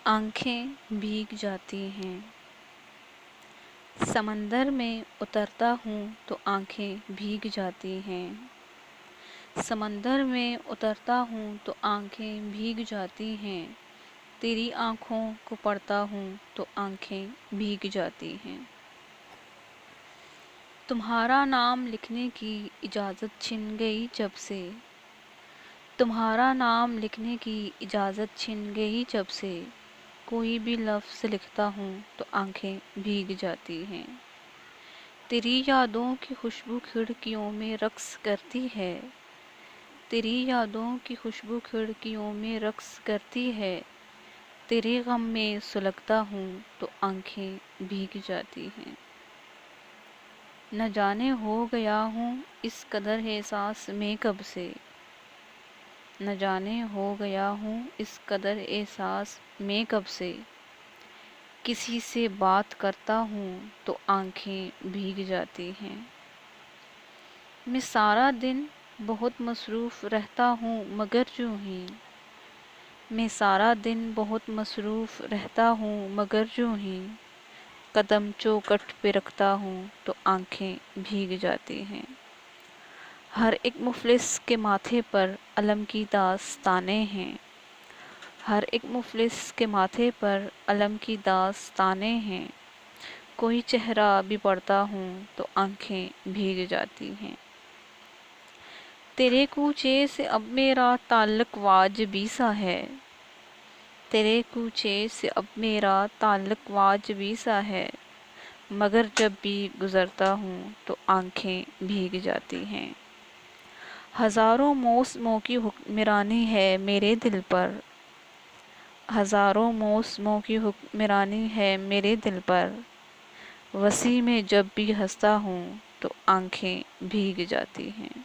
آنکھیں بھیگ جاتی ہیں۔ سمندر میں اترتا ہوں تو آنکھیں بھیگ جاتی ہیں۔ سمندر میں اترتا ہوں تو آنکھیں بھیگ جاتی ہیں۔ تیری آنکھوں کو پڑھتا ہوں تو آنکھیں بھیگ جاتی ہیں۔ تمہارا نام لکھنے کی اجازت چھن گئی جب سے، تمہارا نام لکھنے کی اجازت چھن گئی جب سے، کوئی بھی لفظ لکھتا ہوں تو آنکھیں بھیگ جاتی ہیں۔ تیری یادوں کی خوشبو کھڑکیوں میں رقص کرتی ہے، تیری یادوں کی خوشبو کھڑکیوں میں رقص کرتی ہے، تیرے غم میں سلگتا ہوں تو آنکھیں بھیگ جاتی ہیں۔ نہ جانے ہو گیا ہوں اس قدر احساس میں کب سے، نہ جانے ہو گیا ہوں اس قدر احساس میں کب سے، کسی سے بات کرتا ہوں تو آنکھیں بھیگ جاتی ہیں۔ میں سارا دن بہت مصروف رہتا ہوں مگر یوں ہی، میں سارا دن بہت مصروف رہتا ہوں مگر یوں ہی، قدم چوکھٹ پہ رکھتا ہوں تو آنکھیں بھیگ جاتی ہیں۔ ہر ایک مفلس کے ماتھے پر علم کی داستانیں ہیں، ہر ایک مفلس کے ماتھے پر علم کی داستانیں ہیں، کوئی چہرہ بھی پڑھتا ہوں تو آنکھیں بھیگ جاتی ہیں۔ تیرے کوچے سے اب میرا تعلق واجبی سا ہے، تیرے کوچے سے اب میرا تعلق واجبی سا ہے، مگر جب بھی گزرتا ہوں تو آنکھیں بھیگ جاتی ہیں۔ ہزاروں موسموں کی حکمرانی ہے میرے دل پر، ہزاروں موسموں کی حکمرانی ہے میرے دل پر، وسیع میں جب بھی ہنستا ہوں تو آنکھیں بھیگ جاتی ہیں۔